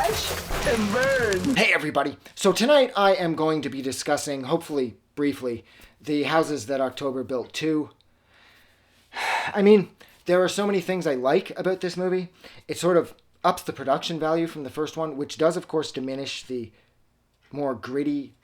crash and burn. Hey everybody! So tonight I am going to be discussing, hopefully briefly, the Houses That October Built 2. I mean, there are so many things I like about this movie. It sort of ups the production value from the first one, which does of course diminish the more gritty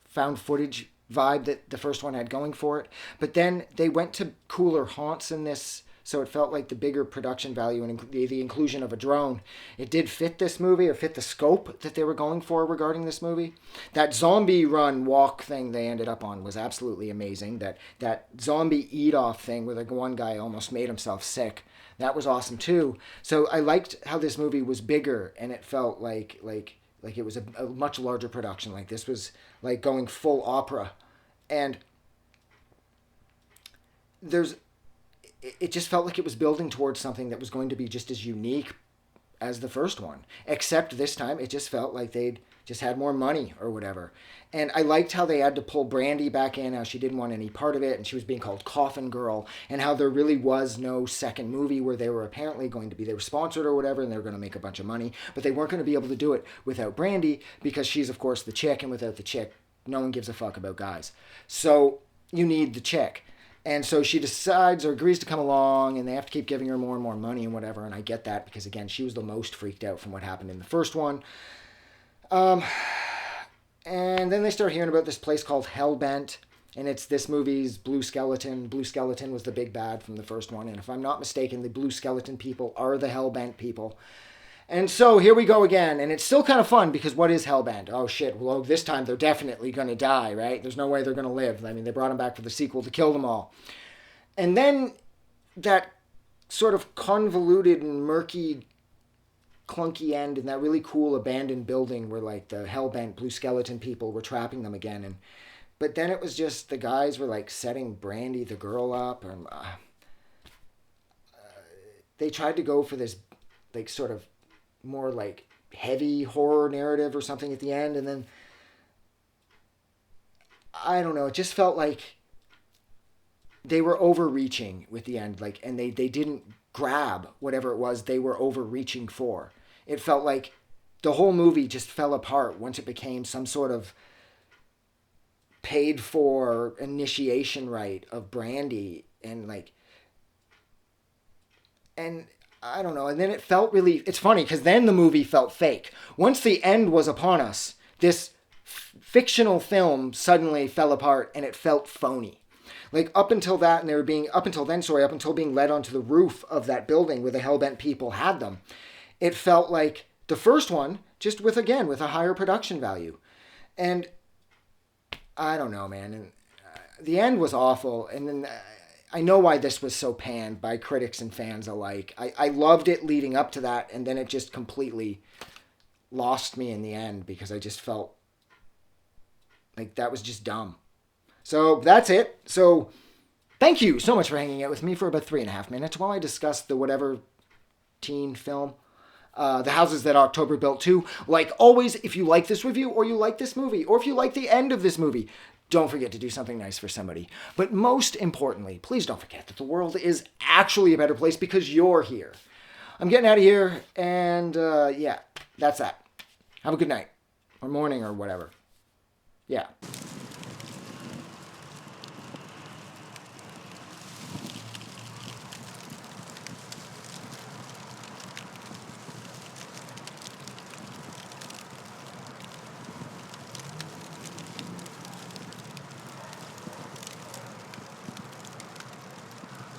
found footage vibe that the first one had going for it. But then they went to cooler haunts in this, so it felt like the bigger production value and the inclusion of a drone. It did fit this movie, or fit the scope that they were going for regarding this movie. That zombie run walk thing they ended up on was absolutely amazing. That zombie eat off thing where the one guy almost made himself sick. That was awesome too. So I liked how this movie was bigger, and it felt like it was a much larger production. Like this was like going full opera. And it just felt like it was building towards something that was going to be just as unique as the first one. Except this time it just felt like they'd just had more money or whatever. And I liked how they had to pull Brandy back in, how she didn't want any part of it, and she was being called Coffin Girl, and how there really was no second movie where they were apparently going to be, they were sponsored or whatever, and they were going to make a bunch of money, but they weren't going to be able to do it without Brandy, because she's of course the chick, and without the chick, no one gives a fuck about guys. So you need the chick. And so she decides or agrees to come along, and they have to keep giving her more and more money and whatever. And I get that because, again, she was the most freaked out from what happened in the first one. And then they start hearing about this place called Hellbent, and it's this movie's Blue Skeleton. Blue Skeleton was the big bad from the first one. And if I'm not mistaken, the Blue Skeleton people are the Hellbent people. And so here we go again, and it's still kind of fun because what is Hellbent? Oh shit, well this time they're definitely going to die, right? There's no way they're going to live. I mean, they brought them back for the sequel to kill them all. And then that sort of convoluted and murky, clunky end in that really cool abandoned building where like the Hellbent Blue Skeleton people were trapping them again. But then it was just the guys were like setting Brandy, the girl, up, and they tried to go for this like sort of more like heavy horror narrative or something at the end, and then I don't know, it just felt like they were overreaching with the end, like, and they didn't grab whatever it was they were overreaching for. It felt like the whole movie just fell apart once it became some sort of paid for initiation rite of Brandy, and I don't know. And then it felt really, it's funny because then the movie felt fake. Once the end was upon us, this fictional film suddenly fell apart and it felt phony. Like up until that, and up until being led onto the roof of that building where the Hellbent people had them, it felt like the first one, just with a higher production value. And I don't know, man. And the end was awful. And then I know why this was so panned by critics and fans alike. I loved it leading up to that, and then it just completely lost me in the end because I just felt like that was just dumb. So that's it. So thank you so much for hanging out with me for about 3.5 minutes while I discussed the whatever teen film, The Houses That October Built 2. Like always, if you like this review, or you like this movie, or if you like the end of this movie, don't forget to do something nice for somebody. But most importantly, please don't forget that the world is actually a better place because you're here. I'm getting out of here, and yeah, that's that. Have a good night, or morning, or whatever. Yeah.